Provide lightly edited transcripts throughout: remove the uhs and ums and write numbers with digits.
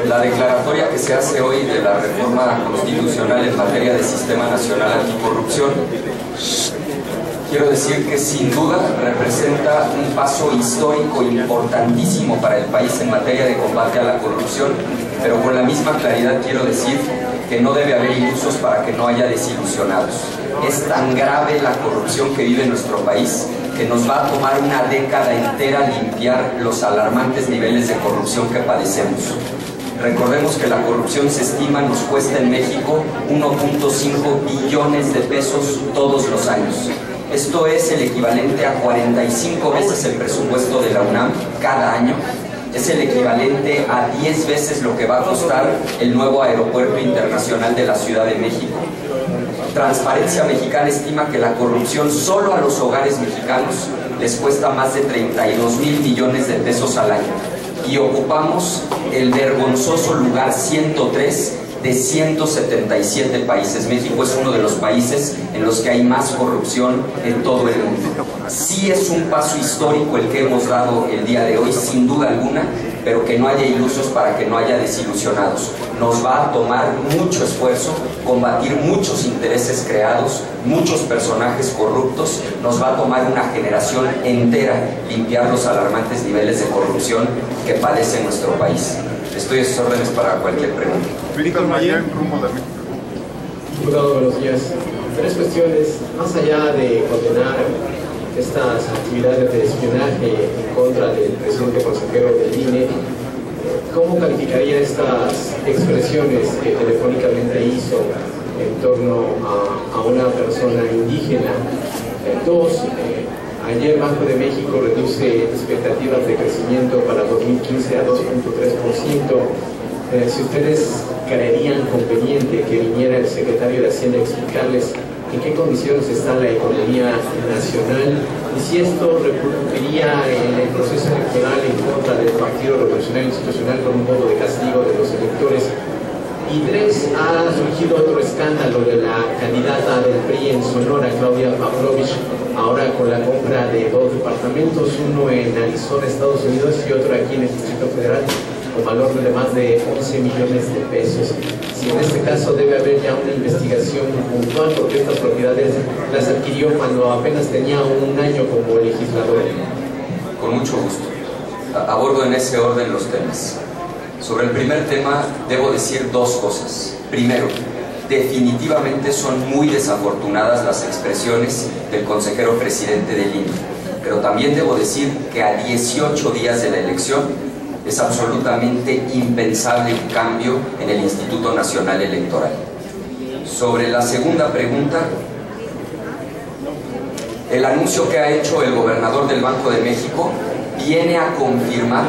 La declaratoria que se hace hoy de la reforma constitucional en materia de Sistema Nacional Anticorrupción, quiero decir que sin duda representa un paso histórico importantísimo para el país en materia de combate a la corrupción, pero con la misma claridad quiero decir que no debe haber ilusos para que no haya desilusionados. Es tan grave la corrupción que vive nuestro país que nos va a tomar una década entera limpiar los alarmantes niveles de corrupción que padecemos. Recordemos que la corrupción se estima nos cuesta en México 1.5 billones de pesos todos los años. Esto es el equivalente a 45 veces el presupuesto de la UNAM cada año. Es el equivalente a 10 veces lo que va a costar el nuevo aeropuerto internacional de la Ciudad de México. Transparencia Mexicana estima que la corrupción solo a los hogares mexicanos les cuesta más de 32,000 millones de pesos al año. Y ocupamos el vergonzoso lugar 103 de 177 países. México es uno de los países en los que hay más corrupción en todo el mundo. Sí es un paso histórico el que hemos dado el día de hoy, sin duda alguna, pero que no haya ilusos para que no haya desilusionados. Nos va a tomar mucho esfuerzo, combatir muchos intereses creados, muchos personajes corruptos, nos va a tomar una generación entera limpiar los alarmantes niveles de corrupción que padece nuestro país. Estoy a sus órdenes para cualquier pregunta. Víctor Mayer, diputado, buenos días. Tres cuestiones, más allá de condenar estas actividades de espionaje en contra del presidente consejero del INE, ¿cómo calificaría estas expresiones que telefónicamente hizo en torno a una persona indígena? Dos, ayer Banco de México reduce expectativas de crecimiento para 2015 a 2.3%. Si ustedes creerían conveniente que viniera el secretario de Hacienda a explicarles en qué condiciones está la economía nacional y si esto repercutiría en el proceso electoral en contra del Partido Revolucionario Institucional con un modo de castigo de los electores. Y tres, ha surgido otro escándalo de la candidata del PRI en Sonora, Claudia Pavlovich, ahora con la compra de dos departamentos, uno en Arizona, Estados Unidos, y otro aquí en el Distrito Federal, con valor de más de 11 millones de pesos. Si en este caso debe haber ya una investigación puntual, porque estas propiedades las adquirió cuando apenas tenía un año como legislador. Con mucho gusto. Abordo en ese orden los temas. Sobre el primer tema, debo decir dos cosas. Primero, definitivamente son muy desafortunadas las expresiones del consejero presidente del INE, pero también debo decir que a 18 días de la elección es absolutamente impensable un cambio en el Instituto Nacional Electoral. Sobre la segunda pregunta, el anuncio que ha hecho el gobernador del Banco de México viene a confirmar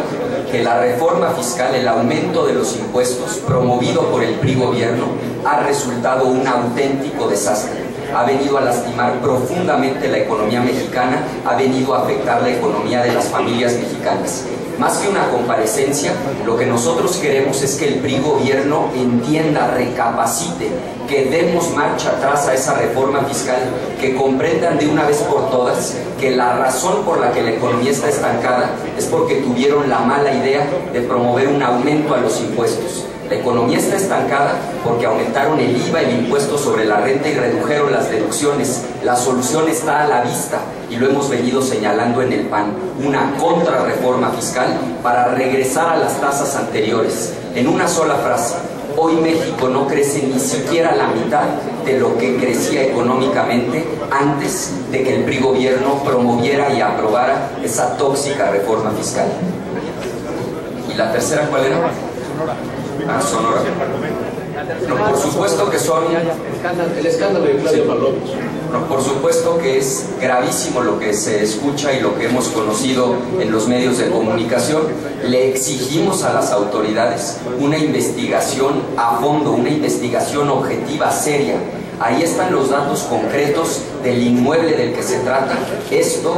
que la reforma fiscal, el aumento de los impuestos promovido por el PRI gobierno, ha resultado un auténtico desastre. Ha venido a lastimar profundamente la economía mexicana, ha venido a afectar la economía de las familias mexicanas. Más que una comparecencia, lo que nosotros queremos es que el PRI gobierno entienda, recapacite, que demos marcha atrás a esa reforma fiscal, que comprendan de una vez por todas que la razón por la que la economía está estancada es porque tuvieron la mala idea de promover un aumento a los impuestos. La economía está estancada porque aumentaron el IVA, el impuesto sobre la renta, y redujeron las deducciones. La solución está a la vista y lo hemos venido señalando en el PAN: una contrarreforma fiscal para regresar a las tasas anteriores. En una sola frase, hoy México no crece ni siquiera la mitad de lo que crecía económicamente antes de que el PRI gobierno promoviera y aprobara esa tóxica reforma fiscal. ¿Y la tercera cuál era? Sonora. No, por supuesto que son... El escándalo de Claudia Pavlovich. No, por supuesto que es gravísimo lo que se escucha y lo que hemos conocido en los medios de comunicación. Le exigimos a las autoridades una investigación a fondo, una investigación objetiva, seria. Ahí están los datos concretos del inmueble del que se trata. Esto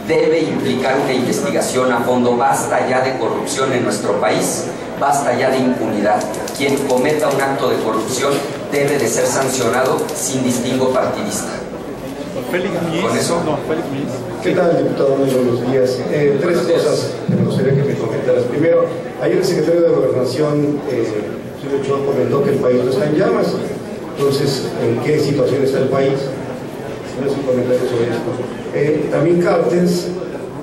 debe implicar una investigación a fondo. Basta ya de corrupción en nuestro país. Basta ya de impunidad. Quien cometa un acto de corrupción debe de ser sancionado sin distingo partidista. ¿Con eso? ¿Qué tal, diputado? Muy buenos días. Tres cosas que me gustaría que me comentaras. Primero, Ayer el secretario de Gobernación, señor Ochoa, comentó que el país no está en llamas. Entonces, ¿en qué situación está el país? No es un comentario sobre esto. También Cartes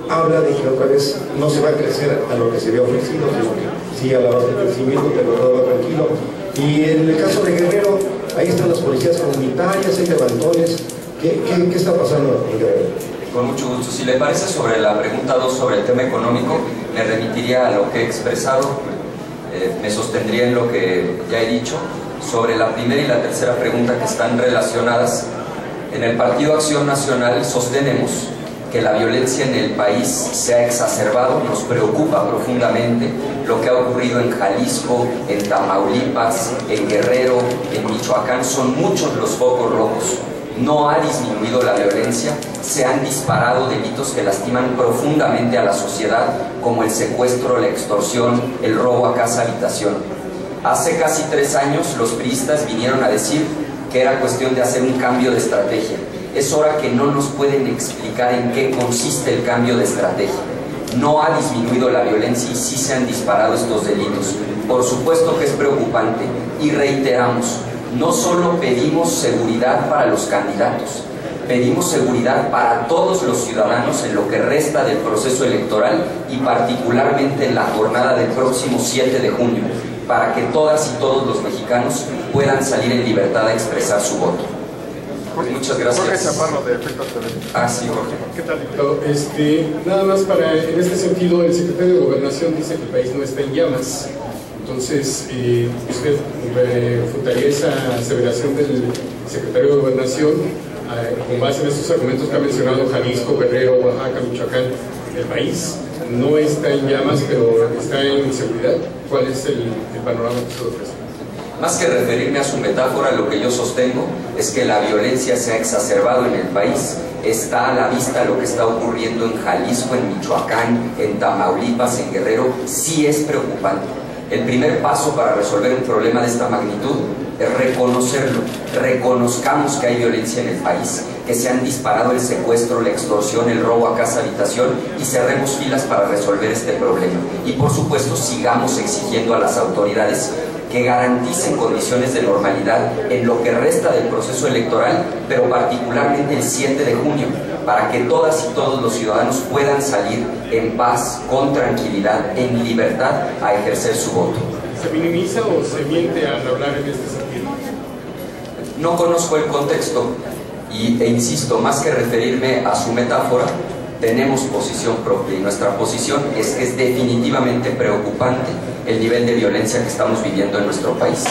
habla de que otra vez no se va a crecer a lo que se había ofrecido, sino que sí a la base de crecimiento, pero todo va tranquilo. Y en el caso de Guerrero, ahí están las policías comunitarias, hay levantones. ¿Qué está pasando en Guerrero? Con mucho gusto. Si le parece, sobre la pregunta 2 sobre el tema económico, me remitiría a lo que he expresado, me sostendría en lo que ya he dicho. Sobre la primera y la tercera pregunta, que están relacionadas, en el Partido Acción Nacional sostenemos que la violencia en el país se ha exacerbado. Nos preocupa profundamente lo que ha ocurrido en Jalisco, en Tamaulipas, en Guerrero, en Michoacán. Son muchos los focos rojos. No ha disminuido la violencia, se han disparado delitos que lastiman profundamente a la sociedad, como el secuestro, la extorsión, el robo a casa habitación. Hace casi 3 años los priistas vinieron a decir que era cuestión de hacer un cambio de estrategia. Es hora que no nos pueden explicar en qué consiste el cambio de estrategia. No ha disminuido la violencia y sí se han disparado estos delitos. Por supuesto que es preocupante y reiteramos, no solo pedimos seguridad para los candidatos, pedimos seguridad para todos los ciudadanos en lo que resta del proceso electoral y particularmente en la jornada del próximo 7 de junio, para que todas y todos los mexicanos puedan salir en libertad a expresar su voto. Muchas gracias. Jorge Chaparro, de Efectos TV. Sí, Jorge. ¿Qué tal, diputado? Nada más en este sentido, el secretario de Gobernación dice que el país no está en llamas. Entonces, ¿usted refutaría esa aseveración del secretario de Gobernación con base en estos argumentos que ha mencionado Jalisco, Guerrero, Oaxaca, Michoacán? El país no está en llamas, pero está en inseguridad. ¿Cuál es el panorama que usted ofrece? Más que referirme a su metáfora, lo que yo sostengo es que la violencia se ha exacerbado en el país. Está a la vista lo que está ocurriendo en Jalisco, en Michoacán, en Tamaulipas, en Guerrero. Sí es preocupante. El primer paso para resolver un problema de esta magnitud es reconocerlo. Reconozcamos que hay violencia en el país, que se han disparado el secuestro, la extorsión, el robo a casa habitación, y cerremos filas para resolver este problema. Y por supuesto sigamos exigiendo a las autoridades que garanticen condiciones de normalidad en lo que resta del proceso electoral, pero particularmente el 7 de junio, para que todas y todos los ciudadanos puedan salir en paz, con tranquilidad, en libertad a ejercer su voto. ¿Se minimiza o se miente al hablar en este sentido? No conozco el contexto e insisto, más que referirme a su metáfora, tenemos posición propia y nuestra posición es que es definitivamente preocupante el nivel de violencia que estamos viviendo en nuestro país.